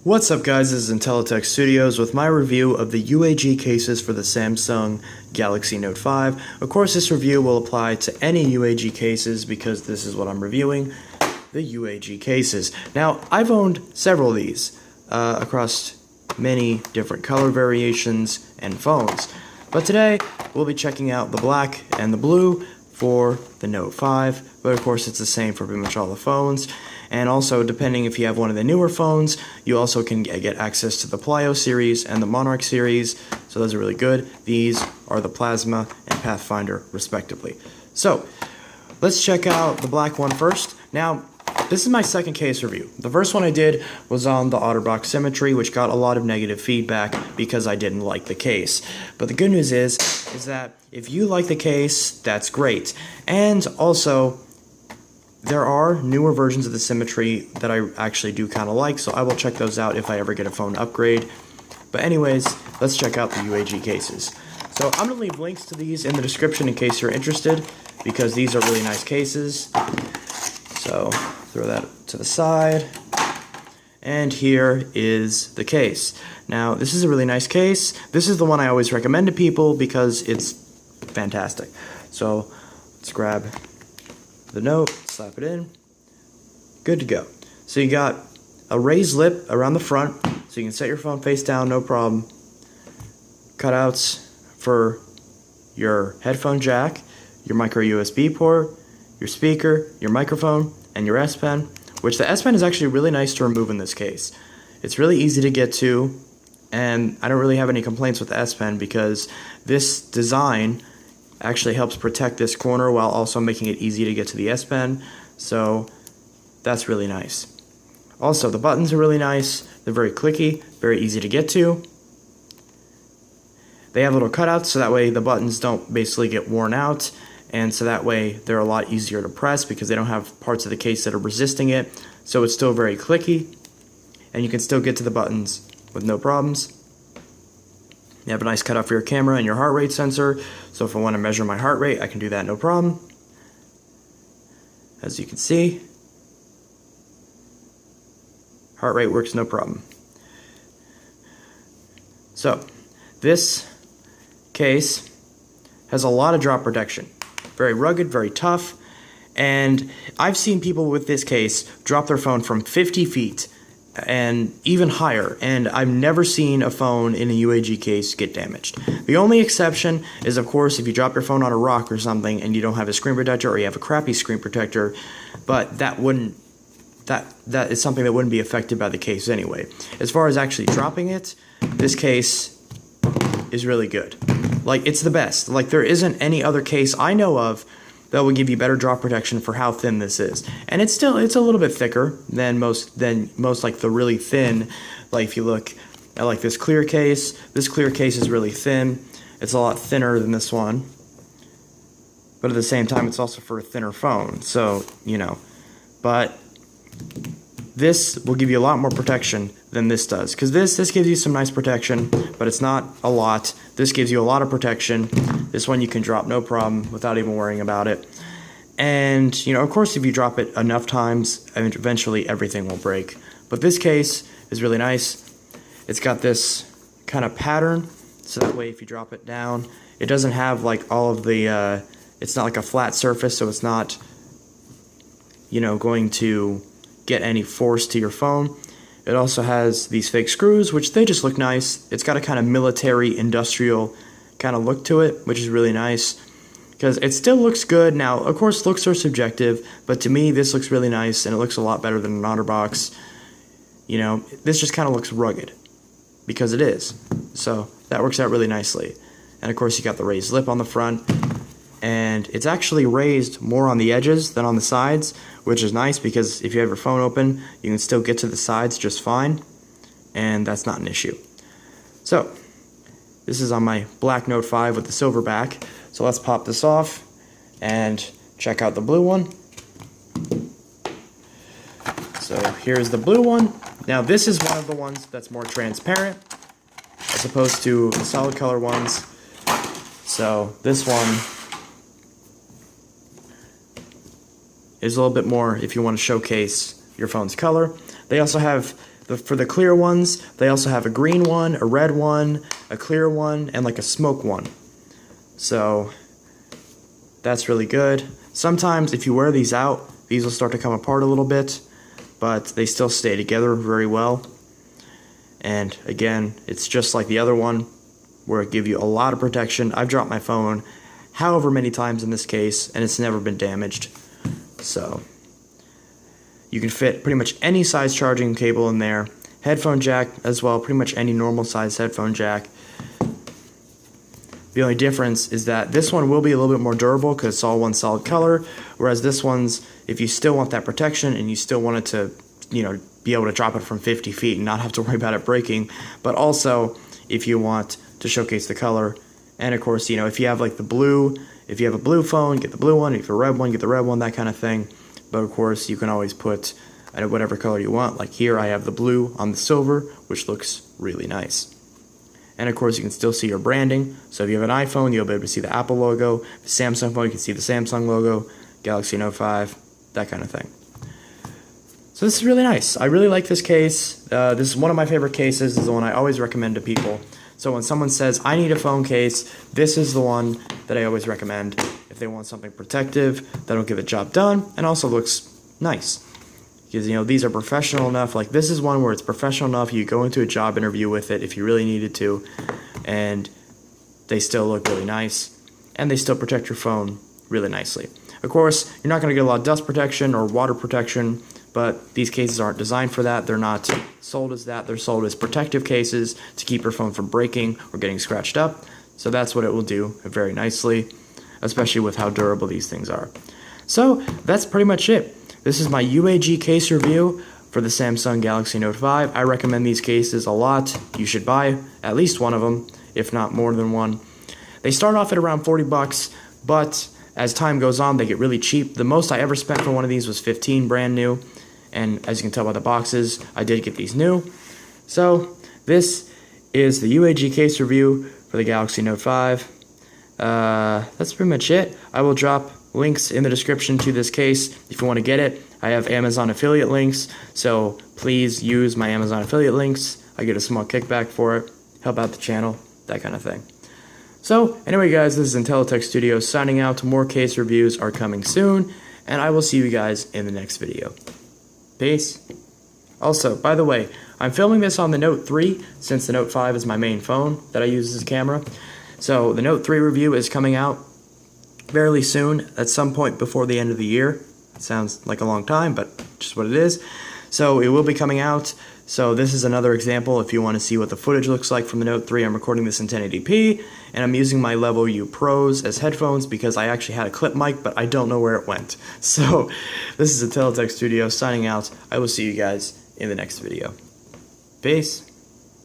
What's up guys, this is Intellitech Studios with my review of the UAG cases for the Samsung Galaxy Note 5. Of course, this review will apply to any UAG cases because this is what I'm reviewing, the UAG cases. Now, I've owned several of these across many different color variations and phones. But today, we'll be checking out the black and the blue for the Note 5, but of course it's the same for pretty much all the phones. And also, depending if you have one of the newer phones, you also can get access to the Plio series and the Monarch series, so those are really good. These are the Plasma and Pathfinder, respectively. So, let's check out the black one first. Now, this is my second case review. The first one I did was on the OtterBox Symmetry, which got a lot of negative feedback because I didn't like the case. But the good news is that if you like the case, that's great. And also, there are newer versions of the Symmetry that I actually do kind of like, so I will check those out if I ever get a phone upgrade. But anyways, let's check out the UAG cases. So I'm going to leave links to these in the description in case you're interested, because these are really nice cases. So throw that to the side. And here is the case. Now, this is a really nice case. This is the one I always recommend to people because it's fantastic. So let's grab the Note, slap it in, good to go. So you got a raised lip around the front, so you can set your phone face down, no problem. Cutouts for your headphone jack, your micro USB port, your speaker, your microphone, and your S Pen, which the S Pen is actually really nice to remove in this case. It's really easy to get to, and I don't really have any complaints with the S Pen because this design actually helps protect this corner while also making it easy to get to the S Pen, so that's really nice. Also, the buttons are really nice. They're very clicky, very easy to get to. They have little cutouts so that way the buttons don't basically get worn out, and so that way they're a lot easier to press because they don't have parts of the case that are resisting it, so it's still very clicky, and you can still get to the buttons with no problems. You have a nice cutout for your camera and your heart rate sensor, so if I want to measure my heart rate, I can do that no problem. As you can see, heart rate works no problem. So, this case has a lot of drop protection. Very rugged, very tough, and I've seen people with this case drop their phone from 50 feet and even higher, and I've never seen a phone in a UAG case get damaged. The only exception is, of course, if you drop your phone on a rock or something and you don't have a screen protector or you have a crappy screen protector, but that is something that wouldn't be affected by the case anyway. As far as actually dropping it, this case is really good. Like, it's the best. Like, there isn't any other case I know of that will give you better drop protection for how thin this is. And it's a little bit thicker than most like the really thin, like if you look at like this clear case is really thin. It's a lot thinner than this one. But at the same time, it's also for a thinner phone. So, you know, but this will give you a lot more protection than this does. Because this gives you some nice protection, but it's not a lot. This gives you a lot of protection. This one you can drop no problem without even worrying about it. And, you know, of course, if you drop it enough times, eventually everything will break. But this case is really nice. It's got this kind of pattern, so that way if you drop it down, it doesn't have like all of the, it's not like a flat surface, so it's not, you know, going to get any force to your phone. It also has these fake screws, which they just look nice. It's got a kind of military, industrial kind of look to it, which is really nice because it still looks good. Now, of course, looks are subjective, but to me, this looks really nice, and it looks a lot better than an OtterBox. You know, this just kind of looks rugged because it is. So that works out really nicely. And of course, you got the raised lip on the front, and it's actually raised more on the edges than on the sides, which is nice because if you have your phone open, you can still get to the sides just fine, and that's not an issue. So, this is on my black Note 5 with the silver back, so let's pop this off and check out the blue one. So here's the blue one. Now this is one of the ones that's more transparent as opposed to the solid color ones. So this one is a little bit more if you want to showcase your phone's color. They also have For the clear ones, they also have a green one, a red one, a clear one, and like a smoke one. So that's really good. Sometimes if you wear these out, these will start to come apart a little bit, but they still stay together very well. And again, it's just like the other one, where it gives you a lot of protection. I've dropped my phone however many times in this case, and it's never been damaged. So you can fit pretty much any size charging cable in there. Headphone jack as well, pretty much any normal size headphone jack. The only difference is that this one will be a little bit more durable because it's all one solid color, whereas this one's, if you still want that protection and you still want it to, you know, be able to drop it from 50 feet and not have to worry about it breaking, but also if you want to showcase the color. And of course, you know, if you have like the blue, if you have a blue phone, get the blue one. If you have a red one, get the red one, that kind of thing. But of course, you can always put whatever color you want. Like here, I have the blue on the silver, which looks really nice. And of course, you can still see your branding. So if you have an iPhone, you'll be able to see the Apple logo. If it's a Samsung phone, you can see the Samsung logo, Galaxy Note 5, that kind of thing. So this is really nice. I really like this case. This is one of my favorite cases. This is the one I always recommend to people. So when someone says, I need a phone case, this is the one that I always recommend if they want something protective, that'll get the job done, and also looks nice. Because, you know, these are professional enough. Like, this is one where it's professional enough. You go into a job interview with it if you really needed to, and they still look really nice, and they still protect your phone really nicely. Of course, you're not going to get a lot of dust protection or water protection, but these cases aren't designed for that. They're not sold as that. They're sold as protective cases to keep your phone from breaking or getting scratched up. So that's what it will do very nicely, especially with how durable these things are. So that's pretty much it. This is my UAG case review for the Samsung Galaxy Note 5. I recommend these cases a lot. You should buy at least one of them, if not more than one. They start off at around 40 bucks, but as time goes on, they get really cheap. The most I ever spent for one of these was $15 brand new. And as you can tell by the boxes, I did get these new. So this is the UAG case review for the Galaxy Note 5. That's pretty much it. I will drop links in the description to this case if you want to get it. I have Amazon affiliate links, so please use my Amazon affiliate links. I get a small kickback for it, help out the channel, that kind of thing. So anyway guys, this is Intelitech Studios signing out. More case reviews are coming soon, and I will see you guys in the next video. Peace. Also, by the way, I'm filming this on the Note 3 since the Note 5 is my main phone that I use as a camera. So the Note 3 review is coming out fairly soon, at some point before the end of the year. It sounds like a long time, but just what it is. So it will be coming out. So this is another example if you want to see what the footage looks like from the Note 3. I'm recording this in 1080p, and I'm using my Level U Pros as headphones because I actually had a clip mic, but I don't know where it went. So this is Intelitech Studios signing out. I will see you guys in the next video. Peace.